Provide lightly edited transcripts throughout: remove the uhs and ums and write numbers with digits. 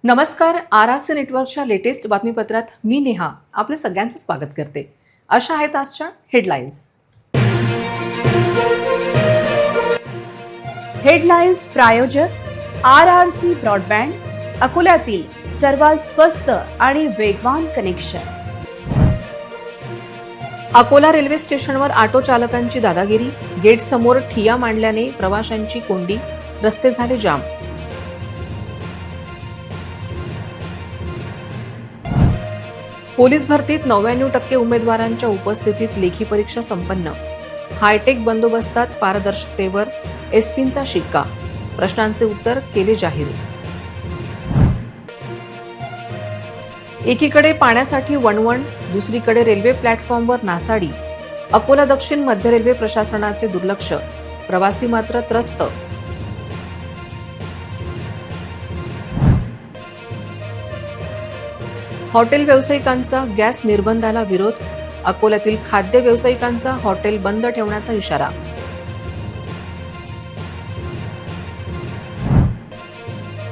नमस्कार. आर.आर.सी. नेटवर्कच्या लेटेस्ट बातमीपत्रात मी नेहा आपलं सगळ्यांचं स्वागत करते. अशा आहेत आजच्या हेडलाईन्स. हेडलाईन्स प्रायोजक आर.आर.सी. ब्रॉडबँड, अकोल्यातील सर्वात स्वस्त आणि वेगवान कनेक्शन. अकोला रेल्वे स्टेशनवर ऑटो चालकांची दादागिरी, गेट समोर ठिय्या मांडल्याने प्रवाशांची कोंडी, रस्ते झाले जाम. पोलीस भरतीत 99% उमेदवारांच्या उपस्थितीत लेखी परीक्षा संपन्न. हायटेक बंदोबस्तात पारदर्शकतेवर एसपींचा शिक्का, प्रश्नांचे उत्तर केले जाहीर. एकीकडे पाण्यासाठी वणवण, दुसरीकडे रेल्वे प्लॅटफॉर्मवर नासाडी. अकोला दक्षिण मध्य रेल्वे प्रशासनाचे दुर्लक्ष, प्रवासी मात्र त्रस्त. हॉटेल व्यावसायिकांचा गॅस निर्बंधाला विरोध, अकोल्यातील खाद्य व्यावसायिकांचा हॉटेल बंद ठेवण्याचा इशारा.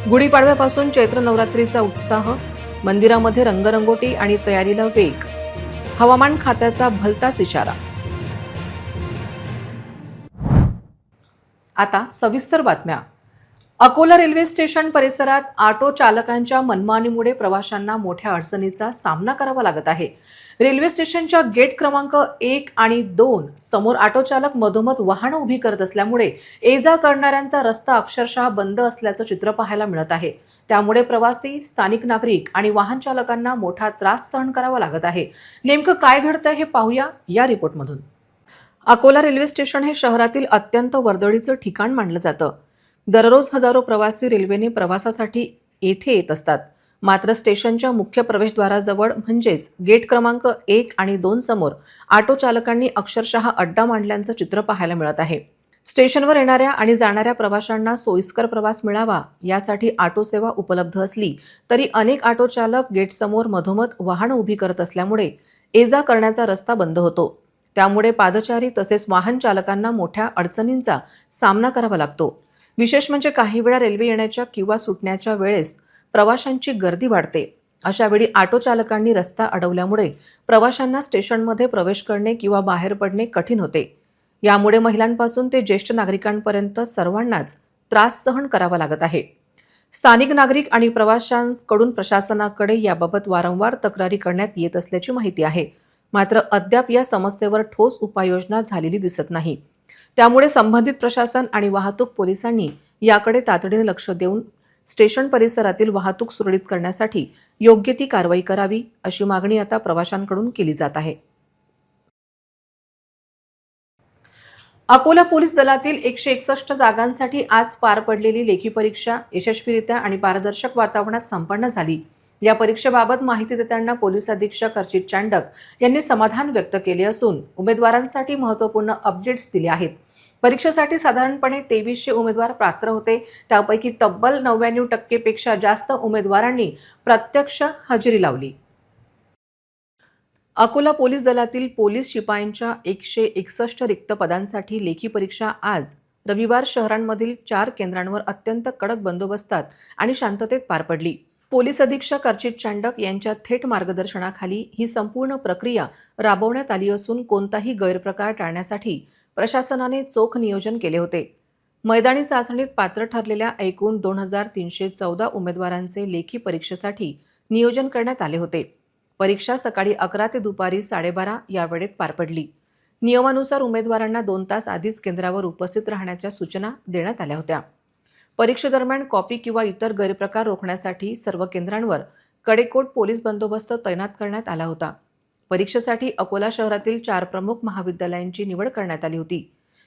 गुढीपाडव्यापासून चैत्र नवरात्रीचा उत्साह, मंदिरामध्ये रंगरंगोटी आणि तयारीला वेग. हवामान खात्याचा भलताच इशारा. आता सविस्तर बातम्या. अकोला रेल्वे स्टेशन परिसरात ऑटो चालकांच्या मनमानीमुळे प्रवाशांना मोठ्या अडचणीचा सामना करावा लागत आहे. रेल्वे स्टेशनच्या गेट क्रमांक 1 आणि 2 समोर ऑटो चालक मधोमध वाहनं उभी करत असल्यामुळे ये-जा करणाऱ्यांचा रस्ता अक्षरशः बंद असल्याचं चित्र पाहायला मिळत आहे. त्यामुळे प्रवासी, स्थानिक नागरिक आणि वाहन चालकांना मोठा त्रास सहन करावा लागत आहे. नेमकं काय घडतंय हे पाहूया या रिपोर्टमधून. अकोला रेल्वे स्टेशन हे शहरातील अत्यंत वर्दळीचं ठिकाण मानलं जातं. दररोज हजारो प्रवासी रेल्वेने प्रवासासाठी येथे येत असतात. मात्र स्टेशनच्या मुख्य प्रवेशद्वाराजवळ म्हणजेच गेट क्रमांक 1 आणि 2 समोर ऑटो चालकांनी अक्षरशः अड्डा मांडल्याचं चित्र पाहायला मिळत आहे. स्टेशनवर येणाऱ्या आणि जाणाऱ्या प्रवाशांना सोयीस्कर प्रवास मिळावा यासाठी ऑटो सेवा उपलब्ध असली तरी अनेक ऑटो चालक गेटसमोर मधोमध वाहनं उभी करत असल्यामुळे ये-जा करण्याचा रस्ता बंद होतो. त्यामुळे पादचारी तसेच वाहन चालकांना मोठ्या अडचणींचा सामना करावा लागतो. विशेष म्हणजे काही वेळा रेल्वे येण्याच्या किंवा सुटण्याच्या वेळेस प्रवाशांची गर्दी वाढते. अशा वेळी ऑटो चालकांनी रस्ता अडवल्यामुळे प्रवाशांना स्टेशनमध्ये प्रवेश करणे किंवा बाहेर पडणे कठीण होते. यामुळे महिलांपासून ते ज्येष्ठ नागरिकांपर्यंत सर्वांनाच त्रास सहन करावा लागत आहे. स्थानिक नागरिक आणि प्रवाशांकडून प्रशासनाकडे याबाबत वारंवार तक्रारी करण्यात येत असल्याची माहिती आहे. मात्र अद्याप या समस्येवर ठोस उपाययोजना झालेली दिसत नाही. त्यामुळे संबंधित प्रशासन आणि वाहतूक पोलिसांनी याकडे तातडीने लक्ष देऊन स्टेशन परिसरातील वाहतूक सुरळीत करण्यासाठी योग्य ती कारवाई करावी, अशी मागणी आता प्रवाशांकडून केली जात आहे. अकोला पोलीस दलातील 161 जागांसाठी आज पार पडलेली लेखी परीक्षा यशस्वीरित्या आणि पारदर्शक वातावरणात संपन्न झाली. या परीक्षेबाबत माहिती देताना पोलीस अधीक्षक अर्चित चांडक यांनी समाधान व्यक्त केले असून उमेदवारांसाठी महत्त्वपूर्ण अपडेट्स दिले आहेत. परीक्षेसाठी साधारणपणे 2300 उमेदवार पात्र होते. त्यापैकी तब्बल 99% पेक्षा जास्त उमेदवारांनी प्रत्यक्ष हजेरी लावली. अकोला पोलीस दलातील पोलीस शिपायांच्या 161 रिक्त पदांसाठी लेखी परीक्षा आज रविवार शहरांमधील 4 केंद्रांवर अत्यंत कडक बंदोबस्तात आणि शांततेत पार पडली. पोलीस अधीक्षक अर्चित चांडक यांच्या थेट मार्गदर्शनाखाली ही संपूर्ण प्रक्रिया राबवण्यात आली असून कोणताही गैरप्रकार टाळण्यासाठी प्रशासनाने चोख नियोजन केले होते. मैदानी चाचणीत पात्र ठरलेल्या एकूण 2314 उमेदवारांचे लेखी परीक्षेसाठी नियोजन करण्यात आले होते. परीक्षा सकाळी 11 ते दुपारी 12:30 या वेळेत पार पडली. नियमानुसार उमेदवारांना 2 तास आधीच केंद्रावर उपस्थित राहण्याच्या सूचना देण्यात आल्या होत्या. परीक्षेदरम्यान कॉपी किंवा इतर गैरप्रकार रोखण्यासाठी सर्व केंद्रांवर कडेकोट पोलीस बंदोबस्त तैनात करण्यात आला होता. परीक्षेसाठी अकोला शहरातील 4 प्रमुख महाविद्यालयांची निवड करण्यात आली होती.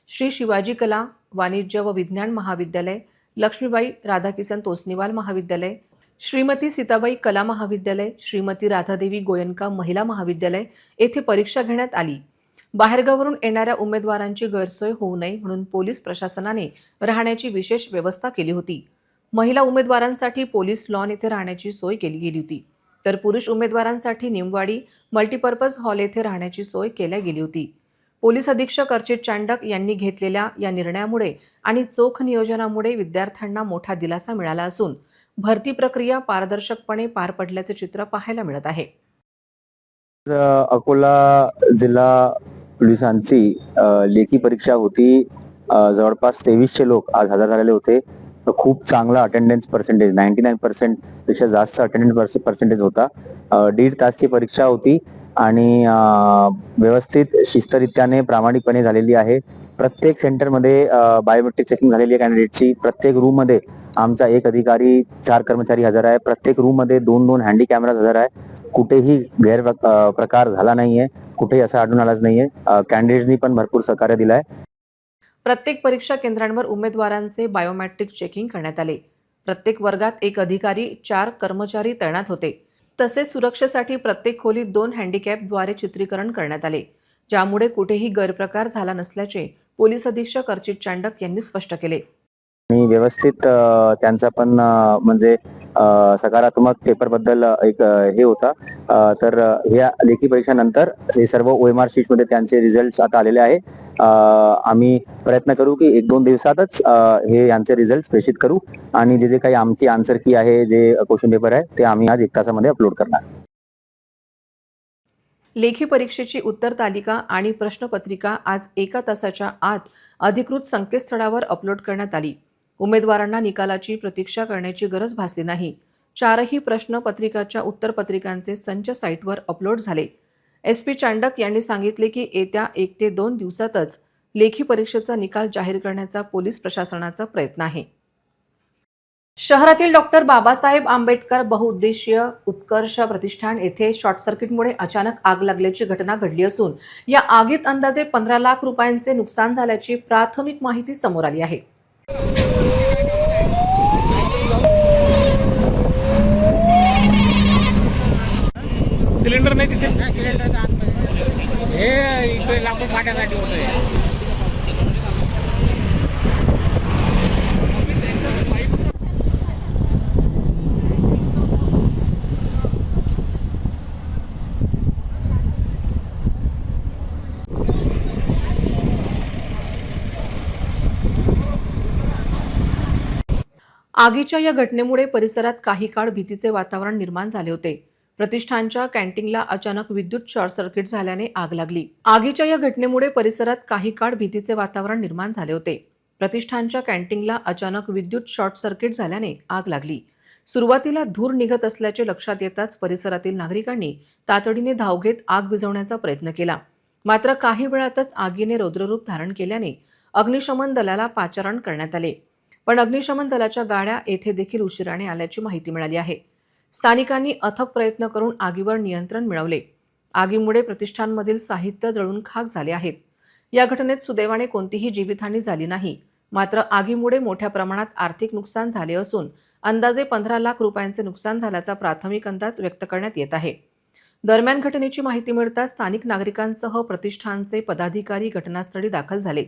श्री शिवाजी कला, वाणिज्य व विज्ञान महाविद्यालय, लक्ष्मीबाई राधाकिसन तोसनीवाल महाविद्यालय, श्रीमती सीताबाई कला महाविद्यालय, श्रीमती राधादेवी गोयनका महिला महाविद्यालय येथे परीक्षा घेण्यात आली. बाहेरगावावरून येणाऱ्या उमेदवारांची गैरसोय होऊ नये म्हणून पोलीस प्रशासनाने राहण्याची विशेष व्यवस्था केली होती. महिला उमेदवारांसाठी पोलीस लॉन येथे राहण्याची सोय केली गेली होती. तर पुरुष उमेदवारांसाठी निमवाडी मल्टीपर्पज हॉल येथे राहण्याची सोय केल्या गेली होती. पोलीस अधीक्षक अर्चित चांडक यांनी घेतलेल्या या निर्णयामुळे आणि चोख नियोजनामुळे विद्यार्थ्यांना मोठा दिलासा मिळाला असून भरती प्रक्रिया पारदर्शकपणे पार पडल्याचे चित्र पाहायला मिळत आहे. अकोला जिल्हा पोलिसांची लेखी परीक्षा होती. जवळपास 2300 लोक आज हजर झालेले होते. तर खूप चांगला अटेंडन्स पर्सेंटेज 99% पेक्षा जास्त अटेंडन्स पर्सेंटेज होता. 1.5 तासची परीक्षा होती आणि व्यवस्थित शिस्तरित्याने प्रामाणिकपणे झालेली आहे. प्रत्येक सेंटरमध्ये बायोमेट्रिक चेकिंग झालेली आहे कॅन्डिडेटची. प्रत्येक रूम मध्ये आमचा एक अधिकारी, 4 कर्मचारी हजर आहे. प्रत्येक रूम मध्ये 2-2 हँडी कॅमेराज हजर आहे. कुठेही प्रकार झाला नाहीये, कुठेही असं आढळून आलाच नाहीये. कॅन्डिडेट्सनी पण भरपूर सहकार्य दिलंय. प्रत्येक परीक्षा केंद्रांवर उमेदवारांचे बायोमेट्रिक चेकिंग करण्यात आले. प्रत्येक वर्गात एक अधिकारी, 4 कर्मचारी तैनात होते. तसेच सुरक्षेसाठी प्रत्येक खोलीत 2 हँडिकॅपद्वारे चित्रीकरण करण्यात आले, ज्यामुळे कुठेही गैरप्रकार झाला नसल्याचे पोलीस अधीक्षक अर्चित चांडक यांनी स्पष्ट केले. आणि व्यवस्थित त्यांचा पण म्हणजे सकारात्मक पेपर बद्दल एक हे होता. तर ह्या लेखी परीक्षानंतर हे सर्व OMR शीट मध्ये त्यांचे रिझल्ट आता आलेले आहे. आम्ही प्रयत्न करू की 1-2 दिवसातच हे यांचे रिझल्ट प्रेषित करू आणि जे काही आमची आन्सर की आहे, जे क्वेश्चन पेपर आहे, ते आम्ही आज 1 तासामध्ये अपलोड करणार. लेखी परीक्षेची उत्तर तालिका आणि प्रश्नपत्रिका आज 1 तासाच्या आत अधिकृत संकेतस्थळावर अपलोड करण्यात आली. उमेदवारांना निकालाची प्रतीक्षा करण्याची गरज भासली नाही. 4ही प्रश्नपत्रिकाच्या उत्तरपत्रिकांचे संच साईटवर अपलोड झाले. SP चांडक यांनी सांगितले की येत्या 1 ते 2 दिवसातच लेखी परीक्षेचा निकाल जाहीर करण्याचा पोलीस प्रशासनाचा प्रयत्न आहे. शहरातील डॉक्टर बाबासाहेब आंबेडकर बहुउद्देशीय उत्कर्ष प्रतिष्ठान येथे शॉर्ट सर्किटमुळे अचानक आग लागल्याची घटना घडली असून या आगीत अंदाजे 15 लाख रुपयांचे नुकसान झाल्याची प्राथमिक माहिती समोर आली आहे. सिलेंडर नाही तिथे हे इकडे लाकूड फाट्यासाठी होतंय. आगीच्या या घटनेमुळे परिसरात काही काळ भीतीचे वातावरण निर्माण झाले होते. प्रतिष्ठानच्या कॅन्टीनला अचानक विद्युत शॉर्ट सर्किट झाल्याने आग लागली. आगीच्या या घटनेमुळे परिसरात काही काळ भीतीचे वातावरण निर्माण झाले होते. प्रतिष्ठानच्या कॅन्टीनला अचानक विद्युत शॉर्ट सर्किट झाल्याने आग लागली. सुरुवातीला धूर निघत असल्याचे लक्षात येताच परिसरातील नागरिकांनी तातडीने धाव घेत आग विझवण्याचा प्रयत्न केला. मात्र काही वेळातच आगीने रौद्ररूप धारण केल्याने अग्निशमन दलाला पाचारण करण्यात आले. पण अग्निशमन दलाच्या गाड्या येथे देखील उशिराने आल्याची माहिती मिळाली आहे. स्थानिकांनी अथक प्रयत्न करून आगीवर नियंत्रण मिळवले. आगीमुळे प्रतिष्ठानमधील साहित्य जळून खाक झाले आहेत. या घटनेत सुदैवाने कोणतीही जीवितहानी झाली नाही. मात्र आगीमुळे मोठ्या प्रमाणात आर्थिक नुकसान झाले असून अंदाजे 15 लाख रुपयांचे नुकसान झाल्याचा प्राथमिक अंदाज व्यक्त करण्यात येत आहे. दरम्यान घटनेची माहिती मिळताच स्थानिक नागरिकांसह प्रतिष्ठानचे पदाधिकारी घटनास्थळी दाखल झाले.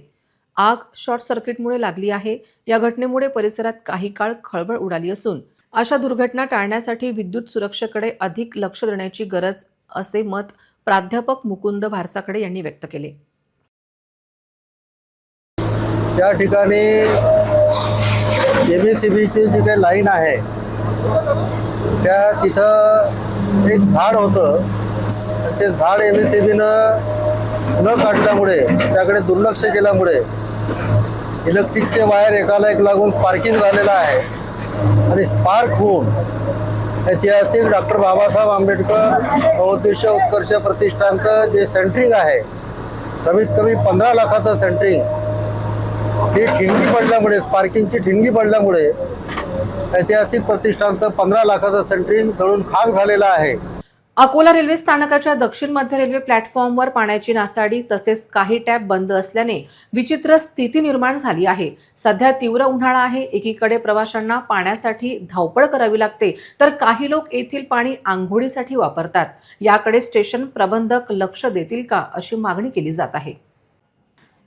आग शॉर्ट सर्किटमुळे लागली आहे. या घटनेमुळे परिसरात काही काळ खळबळ उडाली असून अशा दुर्घटना टाळण्यासाठी विद्युत सुरक्षेकडे अधिक लक्ष देण्याची गरज असे मत प्राध्यापक मुकुंद भारसाकडे यांनी व्यक्त केले. त्या ठिकाणी MSCBची जी काही लाईन आहे त्या तिथं एक झाड होतं. ते झाड MSCBनं न काढल्यामुळे, त्याकडे दुर्लक्ष केल्यामुळे इलेक्ट्रिकचे वायर एकाला एक लागून स्पार्किंग झालेलं आहे आणि स्पार्क होऊन ऐतिहासिक डॉक्टर बाबासाहेब आंबेडकर बहुउद्देशीय उत्कर्ष प्रतिष्ठानचं जे सेंटरिंग आहे, कमीत कमी 15 लाखाचं सेंटरिंग, ही ठिणगी पडल्यामुळे, स्पार्किंगची ठिणगी पडल्यामुळे ऐतिहासिक प्रतिष्ठानचं 15 लाखाचं सेंटरिंग जळून खाक झालेलं आहे. अकोला रेल्वे स्थानकाच्या दक्षिण मध्य रेल्वे प्लॅटफॉर्मवर पाण्याची नासाडी तसेच काही टॅप बंद असल्याने विचित्र स्थिती निर्माण झाली आहे. सध्या तीव्र उन्हाळा आहे. एकीकडे प्रवाशांना पाण्यासाठी धावपळ करावी लागते, तर काही लोक येथील पाणी आंघोळीसाठी वापरतात. याकडे स्टेशन प्रबंधक लक्ष देतील का, अशी मागणी केली जात आहे.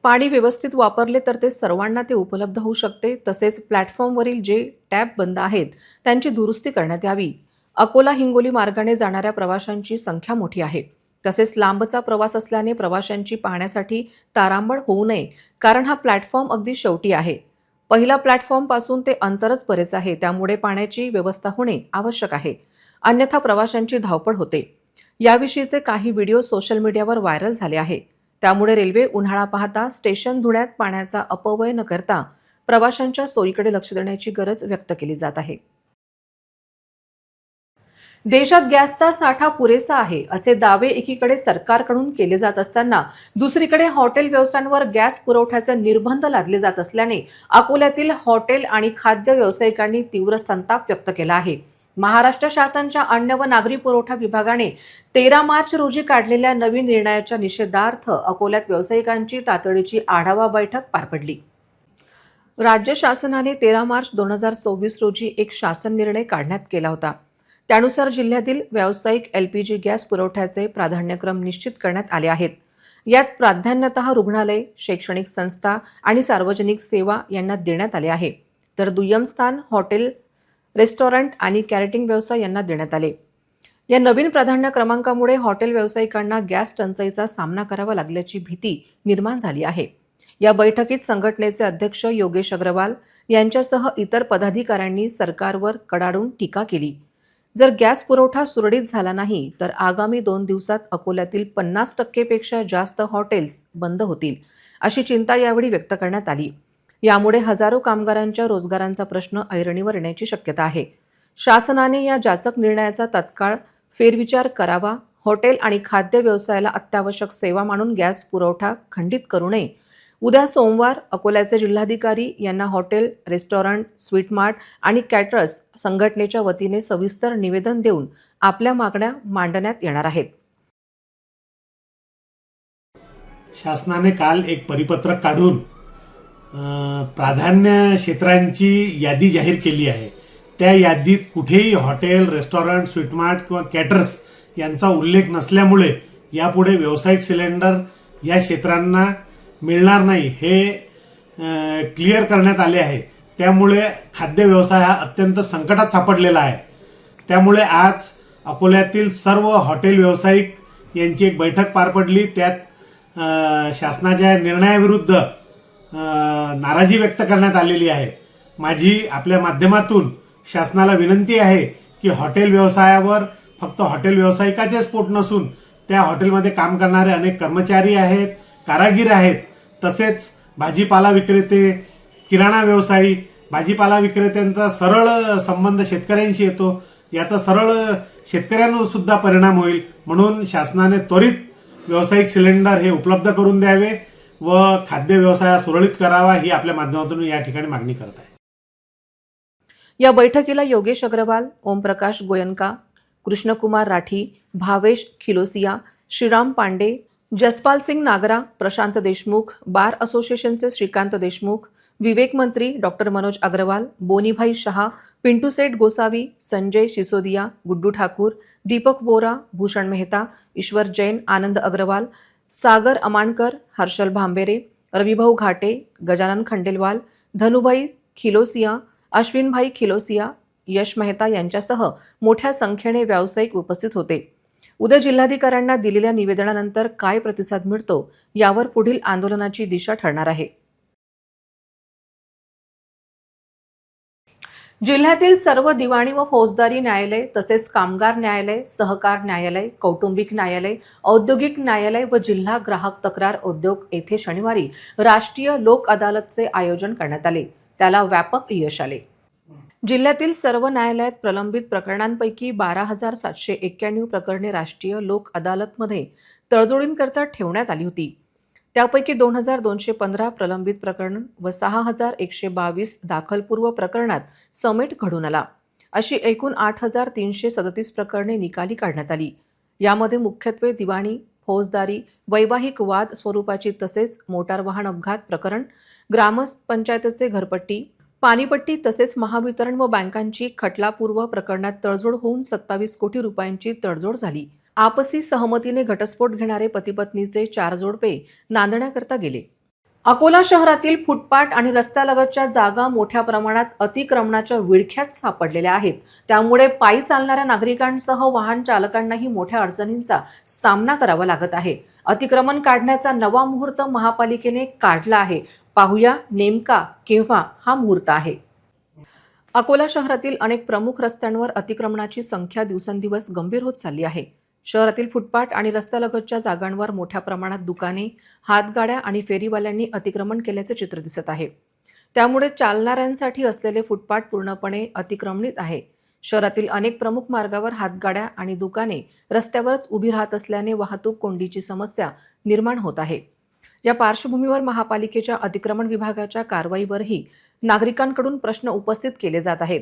पाणी व्यवस्थित वापरले तर ते सर्वांना ते उपलब्ध होऊ शकते. तसेच प्लॅटफॉर्मवरील जे टॅप बंद आहेत त्यांची दुरुस्ती करण्यात यावी. अकोला हिंगोली मार्गाने जाणाऱ्या प्रवाशांची संख्या मोठी आहे. तसेच लांबचा प्रवास असल्याने प्रवाशांची पाहण्यासाठी तारांबळ होऊ नये, कारण हा प्लॅटफॉर्म अगदी शेवटी आहे. पहिला प्लॅटफॉर्म पासून ते अंतरच बरेच आहे, त्यामुळे पाण्याची व्यवस्था होणे आवश्यक आहे, अन्यथा प्रवाशांची धावपळ होते. याविषयीचे काही व्हिडिओ सोशल मीडियावर व्हायरल झाले आहे. त्यामुळे रेल्वे उन्हाळा पाहता स्टेशन धुण्यात पाण्याचा अपव्यय न करता प्रवाशांच्या सोयीकडे लक्ष देण्याची गरज व्यक्त केली जात आहे. देशात गॅसचा साठा पुरेसा आहे असे दावे एकीकडे सरकारकडून केले जात असताना दुसरीकडे हॉटेल व्यवसायांवर गॅस पुरवठ्याचे निर्बंध लादले जात असल्याने अकोल्यातील हॉटेल आणि खाद्य व्यावसायिकांनी तीव्र संताप व्यक्त केला आहे. महाराष्ट्र शासनाच्या अन्न व नागरी पुरवठा विभागाने 13 मार्च रोजी काढलेल्या नवीन निर्णयाच्या निषेधार्थ अकोल्यात व्यावसायिकांची तातडीची आढावा बैठक पार पडली. राज्य शासनाने 13 मार्च 2024 रोजी एक शासन निर्णय काढण्यात केला होता. त्यानुसार जिल्ह्यातील व्यावसायिक LPG गॅस पुरवठ्याचे प्राधान्यक्रम निश्चित करण्यात आले आहेत. यात प्राधान्यतः रुग्णालय, शैक्षणिक संस्था आणि सार्वजनिक सेवा यांना देण्यात आले आहे, तर दुय्यम स्थान हॉटेल, रेस्टॉरंट आणि कॅटरिंग व्यवसाय यांना देण्यात आले. या नवीन प्राधान्य क्रमांकामुळे हॉटेल व्यावसायिकांना गॅस टंचाईचा सामना करावा लागल्याची भीती निर्माण झाली आहे. या बैठकीत संघटनेचे अध्यक्ष योगेश अग्रवाल यांच्यासह इतर पदाधिकाऱ्यांनी सरकारवर कडाडून टीका केली. जर गॅस पुरवठा सुरळीत झाला नाही तर आगामी 2 दिवसात अकोल्यातील 50% पेक्षा जास्त हॉटेल्स बंद होतील, अशी चिंता यावेळी व्यक्त करण्यात आली. यामुळे हजारो कामगारांच्या रोजगारांचा प्रश्न ऐरणीवर येण्याची शक्यता आहे. शासनाने या जाचक निर्णयाचा तत्काळ फेरविचार करावा. हॉटेल आणि खाद्य व्यवसायाला अत्यावश्यक सेवा मानून गॅस पुरवठा खंडित करू नये. उद्या सोमवार अकोल्याचे जिल्हाधिकारी यांना हॉटेल, रेस्टॉरंट, स्वीट मार्ट आणि कॅटरर्स संघटनेच्या वतीने सविस्तर निवेदन देऊन आपल्या मागण्या मांडण्यात येणार आहेत. शासनाने काल एक परिपत्रक काढून प्राधान्य क्षेत्रांची यादी जाहीर केली आहे. त्या यादीत कुठेही हॉटेल, रेस्टॉरंट, स्वीट मार्ट किंवा कॅटरर्स यांचा उल्लेख नसल्यामुळे यापुढे व्यावसायिक सिलेंडर या क्षेत्रांना मिळणार नाही हे क्लिअर करण्यात आले आहे. त्यामुळे खाद्य व्यवसाय हा अत्यंत संकटात सापडलेला आहे. त्यामुळे आज अकोल्यातील सर्व हॉटेल व्यावसायिक यांची एक बैठक पार पडली. त्यात शासनाच्या निर्णयाविरुद्ध नाराजी व्यक्त करण्यात आलेली आहे. माझी आपल्या माध्यमातून शासनाला विनंती आहे की हॉटेल व्यवसायावर फक्त हॉटेल व्यावसायिकाचेच पोट नसून त्या हॉटेलमध्ये काम करणारे अनेक कर्मचारी आहेत, कारागीर आहेत, तसेच भाजीपाला विक्रेते, किराणा व्यावसायी, भाजीपाला विक्रेत्यांचा सरळ संबंध शेतकऱ्यांशी येतो. याचा सरळ शेतकऱ्यांवर सुद्धा परिणाम होईल. म्हणून शासनाने त्वरित व्यावसायिक सिलेंडर हे उपलब्ध करून द्यावे व खाद्य व्यवसाय सुरळीत करावा ही आपल्या माध्यमातून या ठिकाणी मागणी करत आहे. या बैठकीला योगेश अग्रवाल, ओमप्रकाश गोयनका, कृष्णकुमार राठी, भावेश खिलोसिया, श्रीराम पांडे, जसपाल सिंग नागरा, प्रशांत देशमुख, बार असोसिएशनचे श्रीकांत देशमुख, विवेक मंत्री डॉक्टर मनोज अग्रवाल, बोनीभाई शहा, पिंटू सेठ गोसावी, संजय सिसोदिया, गुड्डू ठाकूर, दीपक वोरा, भूषण मेहता, ईश्वर जैन, आनंद अग्रवाल, सागर अमानकर, हर्षल भांबेरे, रविभाऊ घाटे, गजानन खंडेलवाल, धनुभाई खिलोसिया, अश्विनभाई खिलोसिया, यश मेहता यांच्यासह मोठ्या संख्येने व्यावसायिक उपस्थित होते. उद्या जिल्हाधिकाऱ्यांना दिलेल्या निवेदनानंतर काय प्रतिसाद मिळतो यावर पुढील आंदोलनाची दिशा ठरणार आहे. जिल्ह्यातील सर्व दिवाणी व फौजदारी न्यायालय तसेच कामगार न्यायालय, सहकार न्यायालय, कौटुंबिक न्यायालय, औद्योगिक न्यायालय व जिल्हा ग्राहक तक्रार उद्योग येथे शनिवारी राष्ट्रीय लोक अदालतचे आयोजन करण्यात आले. त्याला व्यापक यश आले. जिल्ह्यातील सर्व न्यायालयात प्रलंबित प्रकरणांपैकी 12,791 प्रकरणे राष्ट्रीय लोक अदालतमध्ये तडजोडींकरता ठेवण्यात आली होती. त्यापैकी 2,215 प्रलंबित प्रकरण व 6,122 दाखलपूर्व प्रकरणात समेट घडून आला. अशी एकूण 8,337 प्रकरणे निकाली काढण्यात आली. यामध्ये मुख्यत्वे दिवाणी, फौजदारी, वैवाहिक वाद स्वरूपाची तसेच मोटार वाहन अपघात प्रकरण, ग्रामपंचायतीचे घरपट्टी, पाणीपट्टी तसेच महावितरण व बँकांची खटलापूर्व प्रकरणात तडजोड होऊन 27 कोटी रुपयांची तडजोड झाली. आपसी सहमतीने घटस्फोट घेणारे पती-पत्नीचे 4 जोडपे नांदण्याकरता गेले. अकोला शहरातील फुटपाथ आणि रस्त्यालगतच्या जागा मोठ्या प्रमाणात अतिक्रमणाच्या विळख्यात सापडलेल्या आहेत. त्यामुळे पायी चालणाऱ्या नागरिकांसह वाहन चालकांनाही मोठ्या अडचणींचा सामना करावा लागत आहे. अतिक्रमण काढण्याचा नवा मुहूर्त महापालिकेने काढला आहे. पाहूया नेमका केव्हा हा मुहूर्त आहे. अकोला शहरातील अनेक प्रमुख रस्त्यांवर अतिक्रमणाची संख्या दिवसेंदिवस गंभीर होत चालली आहे. शहरातील फुटपाथ आणि रस्त्यालगतच्या जागांवर मोठ्या प्रमाणात दुकाने, हातगाड्या आणि फेरीवाल्यांनी अतिक्रमण केल्याचे चित्र दिसत आहे. त्यामुळे चालणाऱ्यांसाठी असलेले फुटपाथ पूर्णपणे अतिक्रमणित आहे. शहरातील अनेक प्रमुख मार्गावर हातगाड्या आणि दुकाने रस्त्यावरच उभी राहत असल्याने वाहतूक कोंडीची समस्या निर्माण होत आहे. या पार्श्वभूमीवर महापालिकेच्या अतिक्रमण विभागाच्या कारवाईवरही नागरिकांकडून प्रश्न उपस्थित केले जात आहेत.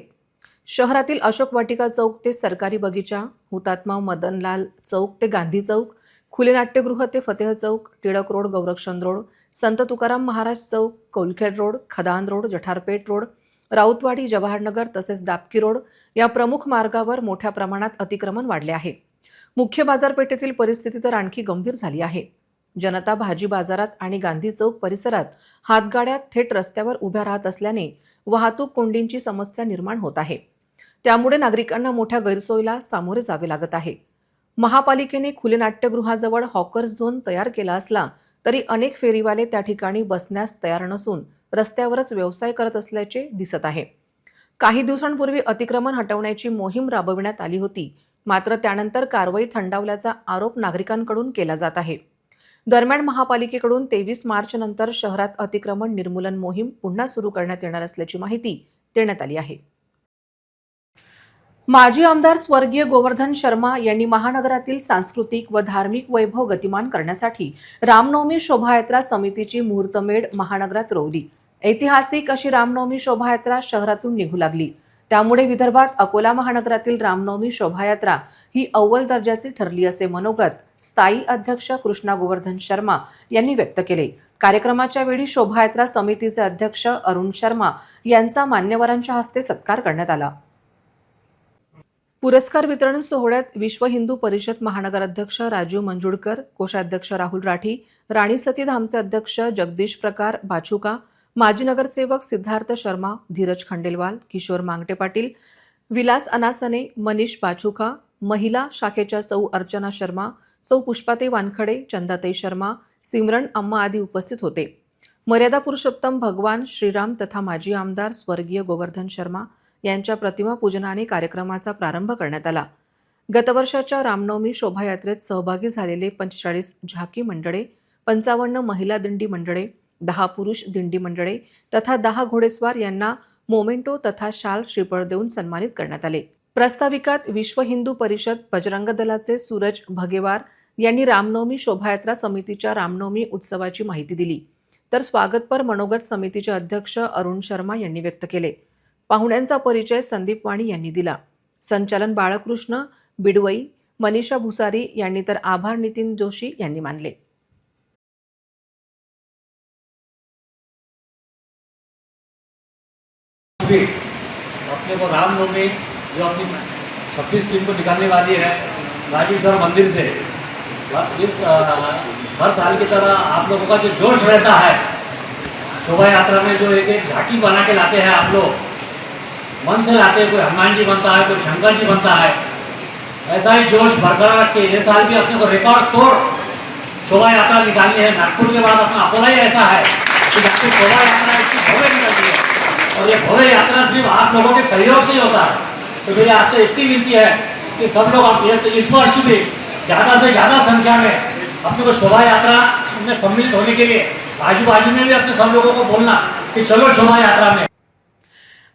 शहरातील अशोक वाटिका चौक ते सरकारी बगीचा, हुतात्मा मदनलाल चौक ते गांधी चौक, खुले नाट्यगृह ते फतेह चौक, टिळक रोड, गौरक्षण रोड, संत तुकाराम महाराज चौक, कौलखेड रोड, खदान रोड, जठारपेठ रोड, राऊतवाडी, जवाहरनगर तसेच डाबकी रोड या प्रमुख मार्गावर मोठ्या प्रमाणात अतिक्रमण वाढले आहे. मुख्य बाजारपेठेतील परिस्थिती तर आणखी गंभीर झाली आहे. जनता भाजी बाजारात आणि गांधी चौक परिसरात हातगाड्या थेट रस्त्यावर उभ्या राहत असल्याने वाहतूक कोंडींची समस्या निर्माण होत आहे. त्यामुळे नागरिकांना मोठ्या गैरसोयीला सामोरे जावे लागत आहे. महापालिकेने खुले नाट्यगृहाजवळ हॉकर्स झोन तयार केला असला तरी अनेक फेरीवाले त्या ठिकाणी बसण्यास तयार नसून रस्त्यावरच व्यवसाय करत असल्याचे दिसत आहे. काही दिवसांपूर्वी अतिक्रमण हटवण्याची मोहीम राबविण्यात आली होती, मात्र त्यानंतर कारवाई थंडावल्याचा आरोप नागरिकांकडून केला जात आहे. दरम्यान महापालिकेकडून 23 मार्च नंतर शहरात अतिक्रमण निर्मूलन मोहीम पुन्हा सुरू करण्यात येणार असल्याची माहिती देण्यात आली आहे. माजी आमदार स्वर्गीय गोवर्धन शर्मा यांनी महानगरातील सांस्कृतिक व धार्मिक वैभव गतिमान करण्यासाठी रामनवमी शोभायात्रा समितीची मुहूर्तमेढ महानगरात रोवली. ऐतिहासिक अशी रामनवमी शोभायात्रा शहरातून निघू लागली. त्यामुळे विदर्भात अकोला महानगरातील रामनवमी शोभायात्रा ही अव्वल दर्जाची ठरली असे मनोगत स्थायी अध्यक्ष कृष्णा गोवर्धन शर्मा यांनी व्यक्त केले. कार्यक्रमाच्या वेळी शोभायात्रा समितीचे अध्यक्ष अरुण शर्मा यांचा मान्यवरांच्या हस्ते सत्कार करण्यात आला. पुरस्कार वितरण सोहळ्यात विश्व हिंदू परिषद महानगर अध्यक्ष राजीव मंजुळकर, कोषाध्यक्ष राहुल राठी, राणी सती धामचे अध्यक्ष जगदीश प्रकार बाचुका, माजी नगरसेवक सिद्धार्थ शर्मा, धीरज खंडेलवाल, किशोर मांगटे पाटील, विलास अनासने, मनीष बाचुका, महिला शाखेच्या सौ अर्चना शर्मा, सौ पुष्पाताई वानखडे, चंदाताई शर्मा, सिमरन अम्मा आदी उपस्थित होते. मर्यादा पुरुषोत्तम भगवान श्रीराम तथा माजी आमदार स्वर्गीय गोवर्धन शर्मा यांच्या प्रतिमा पूजनाने कार्यक्रमाचा प्रारंभ करण्यात आला. गतवर्षाच्या रामनवमी शोभायात्रेत सहभागी झालेले 45 झाकी मंडळे, 55 महिला दिंडी मंडळे, 10 पुरुष दिंडी मंडळे तथा 10 घोडेस्वार यांना मोमेंटो तथा शाल श्रीफळ देऊन सन्मानित करण्यात आले. प्रास्ताविकात विश्व हिंदू परिषद बजरंग दलाचे सूरज भगेवार यांनी रामनवमी शोभायात्रा समितीच्या रामनवमी उत्सवाची माहिती दिली, तर स्वागतपर मनोगत समितीचे अध्यक्ष अरुण शर्मा यांनी व्यक्त केले. पाहुण्यांचा परिचय संदीप वाणी यांनी दिला. संचालन बाळकृष्ण बिडवई, मनीषा भुसारी यांनी तर आभार नितीन जोशी यांनी मानले. अपने को रामनवमी जो अपनी 26 दिन को निकालने वाली है राजेश्वर मंदिर से, इस हर साल की तरह आप लोगों का जो जोश रहता है शोभा यात्रा में, जो एक झांकी बना के लाते हैं आप लोग, मन से लाते हैं, कोई हनुमान जी बनता है, कोई शंकर जी बनता है, ऐसा ही जोश बरकरार रख के ये साल भी अपने को रिकॉर्ड तोड़ शोभा यात्रा निकालनी है. नागपुर के बाद अपना अकोला ही ऐसा है कि जहाँ शोभा यात्रा इतनी भव्य निकलती है और ये भव्य यात्रा सिर्फ आप लोगों के सहयोग से ही होता है. तो मेरी आपसे इतनी विनती है कि सब लोग आप इस वर्ष भी ज़्यादा से ज़्यादा संख्या में अपने को शोभा यात्रा में सम्मिलित होने के लिए आजू बाजू में भी अपने सब लोगों को बोलना कि चलो शोभा यात्रा में.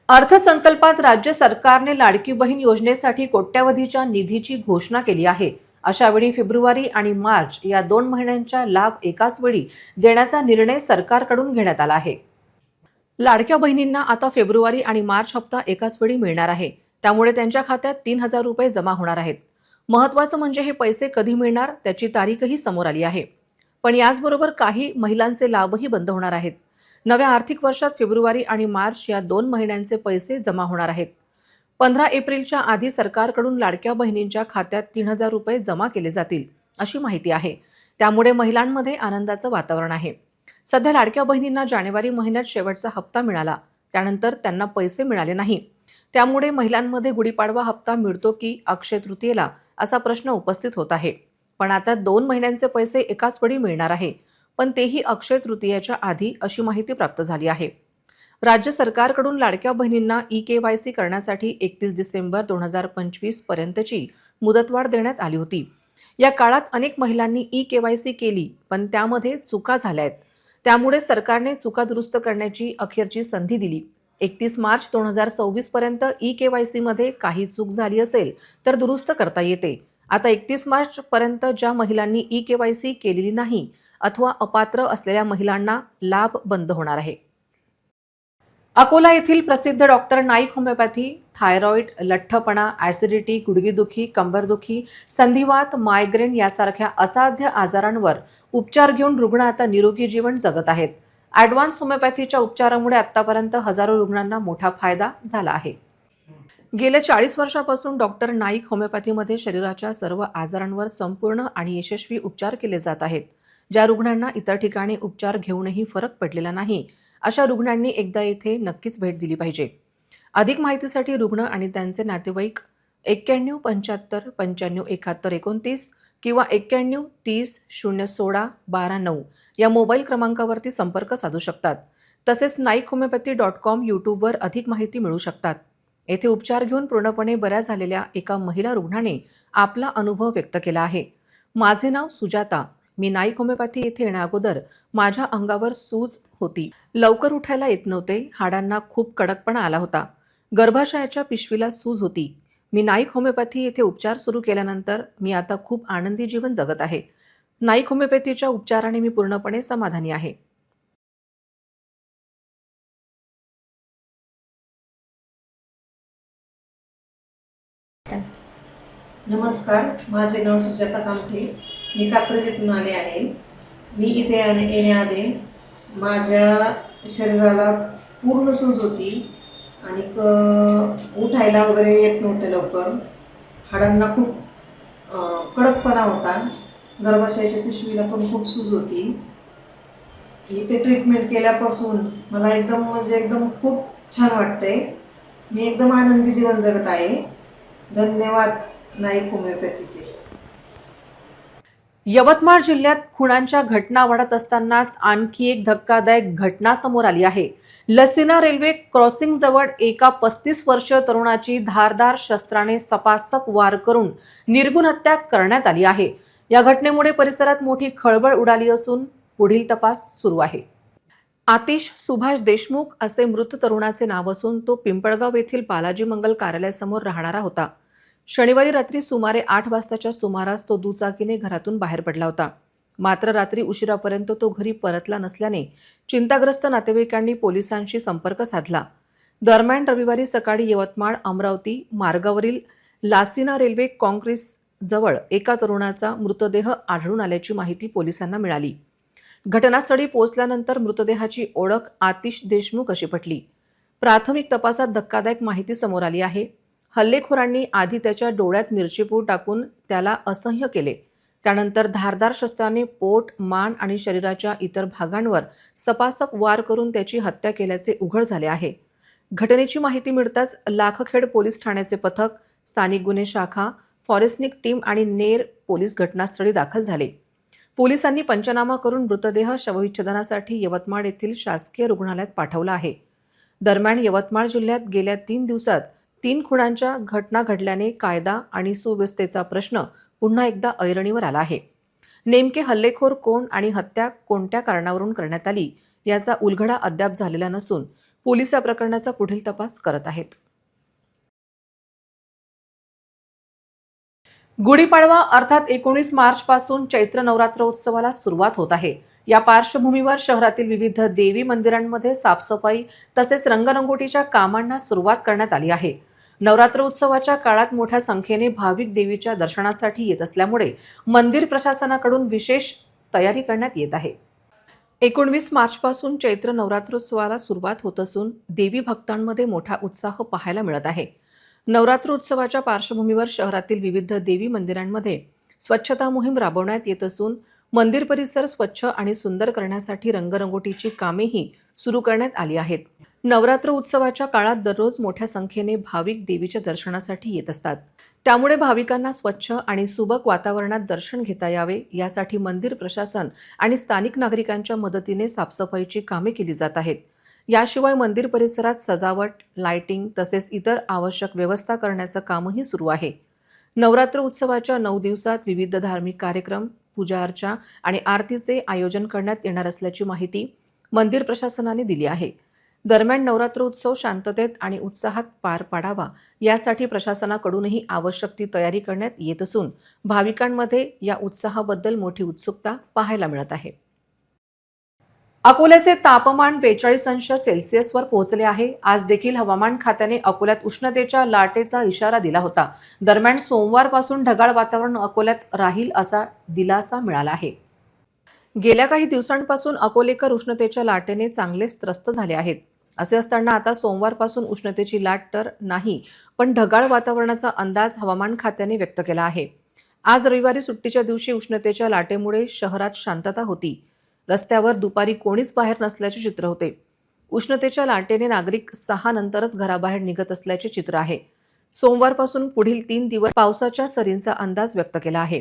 अर्थसंकल्पात राज्य सरकारने लाडकी बहीण योजनेसाठी कोट्यवधीच्या निधीची घोषणा केली आहे. अशावेळी फेब्रुवारी आणि मार्च या 2 महिन्यांचा लाभ एकाच वेळी देण्याचा निर्णय सरकारकडून घेण्यात आला आहे. लाडक्या बहिणींना आता फेब्रुवारी आणि मार्च हप्ता एकाच वेळी मिळणार आहे. त्यामुळे त्यांच्या खात्यात 3,000 रुपये जमा होणार आहेत. महत्त्वाचं म्हणजे हे पैसे कधी मिळणार त्याची तारीखही समोर आली आहे. पण याचबरोबर काही महिलांचे लाभही बंद होणार आहेत. नव्या आर्थिक वर्षात फेब्रुवारी आणि मार्च या 2 महिन्यांचे पैसे जमा होणार आहेत. 15 एप्रिलच्या आधी सरकारकडून लाडक्या बहिणींच्या खात्यात 3,000 रुपये जमा केले जातील अशी माहिती आहे. त्यामुळे महिलांमध्ये आनंदाचं वातावरण आहे. सध्या लाडक्या बहिणींना जानेवारी महिन्यात शेवटचा हप्ता मिळाला, त्यानंतर त्यांना पैसे मिळाले नाही. त्यामुळे महिलांमध्ये गुढीपाडवा हप्ता मिळतो की अक्षय तृतीयेला असा प्रश्न उपस्थित होत आहे. पण आता 2 महिन्यांचे पैसे एकाच वेळी मिळणार आहे, पण तेही अक्षय तृतीयेच्या आधी, अशी माहिती प्राप्त झाली आहे. राज्य सरकारकडून लाडक्या बहिणींना ई-केवायसी करण्यासाठी 31 डिसेंबर 2025 पर्यंतची मुदतवाढ देण्यात आली होती. या काळात अनेक महिलांनी ई-केवायसी केली, पण त्यामध्ये चुका झाल्या आहेत. त्यामुळे सरकारने चुका दुरुस्त करण्याची अखेरची संधी दिली. 31 मार्च 2026 पर्यंत ई-केवायसी मध्ये काही चूक झाली असेल तर दुरुस्त करता येते. आता 31 मार्च पर्यंत ज्या महिलांनी ई-केवायसी केलेली नाही अथवा अपात्र असलेल्या महिलांना लाभ बंद होणार आहे. अकोला येथील प्रसिद्ध डॉक्टर नाईक होमिओपॅथी थायरॉइड, लठ्ठपणा, ॲसिडिटी, गुडघेदुखी, कंबरदुखी, संधिवात, मायग्रेन यासारख्या असाध्य आजारांवर उपचार घेऊन रुग्ण आता निरोगी जीवन जगत आहेत. ॲडव्हान्स होमिओपॅथीच्या उपचारामुळे आतापर्यंत हजारो रुग्णांना मोठा फायदा झाला आहे. गेल्या 40 वर्षापासून डॉक्टर नाईक होमिओपॅथीमध्ये शरीराच्या सर्व आजारांवर संपूर्ण आणि यशस्वी उपचार केले जात आहेत. ज्या रुग्णांना इतर ठिकाणी उपचार घेऊनही फरक पडलेला नाही, अशा रुग्णांनी एकदा येथे नक्कीच भेट दिली पाहिजे. अधिक माहितीसाठी रुग्ण आणि त्यांचे नातेवाईक 91 75 95 71 29 किंवा 91 30 016 12 9 या मोबाईल क्रमांकावरती संपर्क साधू शकतात. तसेच naikhomeopathy.com यूट्यूबवर अधिक माहिती मिळू शकतात. येथे उपचार घेऊन पूर्णपणे बऱ्या झालेल्या एका महिला रुग्णाने आपला अनुभव व्यक्त केला आहे. माझे नाव सुजाता. मी नाईक होमिओपॅथी येथे येण्याअगोदर माझ्या अंगावर सूज होती. लवकर उठायला येत नव्हते. हाडांना खूप कडकपणा आला होता. गर्भाशयाच्या पिशवीला सूज होती. मी नाईक होमिओपॅथी येथे उपचार सुरू केल्यानंतर मी आता खूप आनंदी जीवन जगत आहे. नाईक होमिओपॅथीच्या उपचाराने मी पूर्णपणे समाधानी आहे. नमस्कार, माझे नाव सुजाता कामठे. मी कात्रजेतून आले आहे. मी इथे येण्याआधी माझ्या शरीराला पूर्ण सूज होती आणि उठायला वगैरे येत नव्हतं लवकर. हाडांना खूप कडकपणा होता. गर्भाशयाच्या पिशवीला पण खूप सूज होती. इथे ट्रीटमेंट केल्यापासून मला एकदम खूप छान वाटते. मी एकदम आनंदी जीवन जगत आहे. धन्यवाद नाईक होमिओपॅथीचे. यवतमाळ जिल्ह्यात खुणांच्या घटना वाढत असतानाच आणखी एक धक्कादायक घटना समोर आली आहे. लसीना रेल्वे क्रॉसिंग जवळ एका 35 वर्षीय तरुणाची धारदार शस्त्राने सपासप वार करून निर्गुण हत्या करण्यात आली आहे. या घटनेमुळे परिसरात मोठी खळबळ उडाली असून पुढील तपास सुरू आहे. आतिश सुभाष देशमुख असे मृत तरुणाचे नाव असून तो पिंपळगाव येथील बालाजी मंगल कार्यालयासमोर राहणारा होता. शनिवारी रात्री सुमारे 8 वाजताच्या सुमारास तो दुचाकीने घरातून बाहेर पडला होता. मात्र रात्री उशिरापर्यंत तो घरी परतला नसल्याने चिंताग्रस्त नातेवाईकांनी पोलिसांशी संपर्क साधला. दरम्यान रविवारी सकाळी यवतमाळ अमरावती मार्गावरील लासिना रेल्वे कॉन्क्रीस जवळ एका तरुणाचा मृतदेह आढळून आल्याची माहिती पोलिसांना मिळाली. घटनास्थळी पोहोचल्यानंतर मृतदेहाची ओळख आतिश देशमुख अशी पटली. प्राथमिक तपासात धक्कादायक माहिती समोर आली आहे. हल्लेखोरांनी आधी त्याच्या डोळ्यात मिरचीपूड टाकून त्याला असह्य केले. त्यानंतर धारदार शस्त्राने पोट, मान आणि शरीराच्या इतर भागांवर सपासप वार करून त्याची हत्या केल्याचे उघड झाले आहे. घटनेची माहिती मिळताच लाखखेड पोलीस ठाण्याचे पथक, स्थानिक गुन्हे शाखा, फॉरेन्सिक टीम आणि नेर पोलीस घटनास्थळी दाखल झाले. पोलिसांनी पंचनामा करून मृतदेह शवविच्छेदनासाठी यवतमाळ येथील शासकीय रुग्णालयात पाठवला आहे. दरम्यान यवतमाळ जिल्ह्यात गेल्या 3 दिवसात 3 खुणांच्या घटना घडल्याने कायदा आणि सुव्यवस्थेचा प्रश्न पुन्हा एकदा ऐरणीवर आला आहे. नेमके हल्लेखोर कोण आणि हत्या कोणत्या कारणावरून करण्यात आली याचा उलगडा अद्याप झालेला नसून पोलीस या प्रकरणाचा पुढील तपास करत आहेत. गुढीपाडवा अर्थात 19 मार्च पासून चैत्र नवरात्र उत्सवाला सुरुवात होत आहे. या पार्श्वभूमीवर शहरातील विविध देवी मंदिरांमध्ये साफसफाई तसेच रंगरंगोटीच्या कामांना सुरुवात करण्यात आली आहे. नवरात्र उत्सवाच्या काळात मोठ्या संख्येने भाविक देवीच्या दर्शनासाठी येत असल्यामुळे मंदिर प्रशासनाकडून विशेष तयारी करण्यात येत आहे. 19 मार्चपासून चैत्र नवरात्रोत्सवाला सुरुवात होत असून देवी भक्तांमध्ये मोठा उत्साह पाहायला मिळत आहे. नवरात्र उत्सवाच्या पार्श्वभूमीवर शहरातील विविध देवी मंदिरांमध्ये स्वच्छता मोहीम राबवण्यात येत असून मंदिर परिसर स्वच्छ आणि सुंदर करण्यासाठी रंगरंगोटीची कामेही सुरू करण्यात आली आहेत. नवरात्र उत्सवाच्या काळात दररोज मोठ्या संख्येने भाविक देवीच्या दर्शनासाठी येत असतात. त्यामुळे भाविकांना स्वच्छ आणि सुबक वातावरणात दर्शन घेता यावे यासाठी मंदिर प्रशासन आणि स्थानिक नागरिकांच्या मदतीने साफसफाईची कामे केली जात आहेत. याशिवाय मंदिर परिसरात सजावट, लाइटिंग तसेच इतर आवश्यक व्यवस्था करण्याचं कामही सुरू आहे. नवरात्र उत्सवाच्या 9 दिवसात विविध धार्मिक कार्यक्रम, पूजा अर्चा आणि आरतीचे आयोजन करण्यात येणार असल्याची माहिती मंदिर प्रशासनाने दिली आहे. दरम्यान नवरात्र उत्सव शांततेत आणि उत्साहात पार पाडावा यासाठी प्रशासनाकडूनही आवश्यक ती तयारी करण्यात येत असून भाविकांमध्ये या उत्साहाबद्दल मोठी उत्सुकता पाहायला मिळत आहे. अकोल्याचे तापमान 42 वर पोहोचले आहे. आज देखील हवामान खात्याने अकोल्यात उष्णतेच्या लाटेचा इशारा दिला होता. दरम्यान सोमवारपासून ढगाळ वातावरण अकोल्यात राहील असा दिलासा मिळाला आहे. गेल्या काही दिवसांपासून अकोलेकर उष्णतेच्या लाटेने चांगलेच त्रस्त झाले आहेत. असे असताना आता सोमवारपासून उष्णतेची लाट तर नाही, पण ढगाळ वातावरणाचा अंदाज हवामान खात्याने व्यक्त केला आहे. आज रविवारी सुट्टीच्या दिवशी उष्णतेच्या लाटेमुळे शहरात शांतता होती. रस्त्यावर दुपारी कोणीच बाहेर नसल्याचे चित्र होते. उष्णतेच्या लाटेने नागरिक 6 नंतरच घराबाहेर निघत असल्याचे चित्र आहे. सोमवारपासून पुढील 3 दिवस पावसाच्या सरींचा अंदाज व्यक्त केला आहे.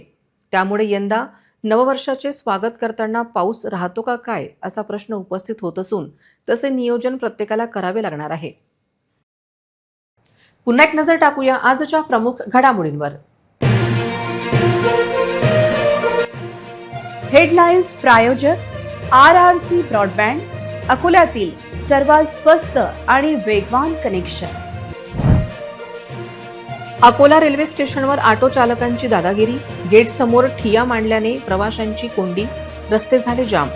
त्यामुळे यंदा नववर्षाचे स्वागत करताना पाऊस राहतो का काय असा प्रश्न उपस्थित होत असून तसे नियोजन प्रत्येकाला करावे लागणार आहे. पुन्हा एक नजर टाकूया आजच्या प्रमुख घडामोडींवर. हेडलाईन्स प्रायोजक RRC ब्रॉडबँड, अकोल्यातील सर्वात स्वस्त आणि वेगवान कनेक्शन. अकोला रेल्वे स्टेशनवर ऑटो चालकांची दादागिरी, गेट समोर ठिय्या मांडल्याने प्रवाशांची कोंडी, रस्ते झाले जाम.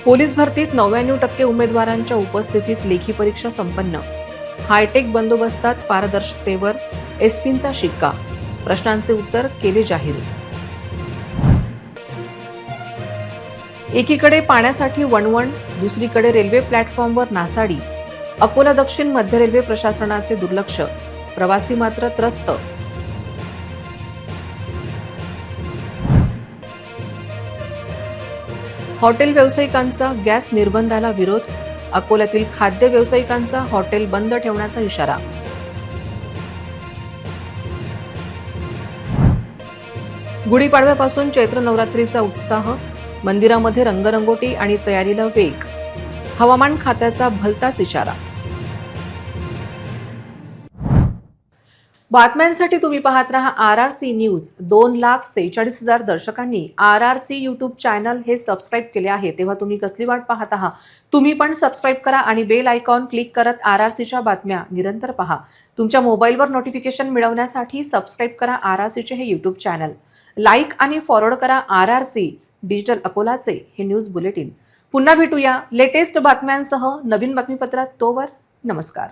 पोलीस भरतीत 99% उमेदवारांच्या उपस्थितीत लेखी परीक्षा संपन्न. हायटेक बंदोबस्तात पारदर्शकतेवर एसपींचा शिक्का, प्रश्नांचे उत्तर केले जाहीर. एकीकडे पाण्यासाठी वणवण, दुसरीकडे रेल्वे प्लॅटफॉर्मवर नासाडी. अकोला दक्षिण मध्य रेल्वे प्रशासनाचे दुर्लक्ष, प्रवासी मात्र त्रस्त. हॉटेल व्यावसायिकांचा गॅस निर्बंधाला विरोध, अकोल्यातील खाद्य व्यावसायिकांचा हॉटेल बंद ठेवण्याचा इशारा. गुढीपाडव्यापासून चैत्र नवरात्रीचा उत्साह, मंदिरामध्ये रंगरंगोटी आणि तयारीला वेग. हवामान खात्याचा भलताच इशारा. बातम्यांसाठी तुम्ही पाहत रहा RRC news. 2,46,000 दर्शकांनी RRC YouTube channel हे सबस्क्राईब केले आहे. तेव्हा तुम्ही कसली वाट पाहत आहात? तुम्ही पण सबस्क्राईब करा आणि बेल आयकॉन क्लिक करत RRCच्या बातम्या निरंतर पहा. तुमच्या मोबाईलवर नोटिफिकेशन मिळवण्यासाठी सबस्क्राईब करा RRCचे हे यूट्यूब चॅनल. लाईक आणि फॉरवर्ड करा RRC डिजिटल अकोलाचे हे न्यूज बुलेटिन. पुन्हा भेटूया लेटेस्ट बातम्यांसह नवीन बातमीपत्रात. तोवर नमस्कार.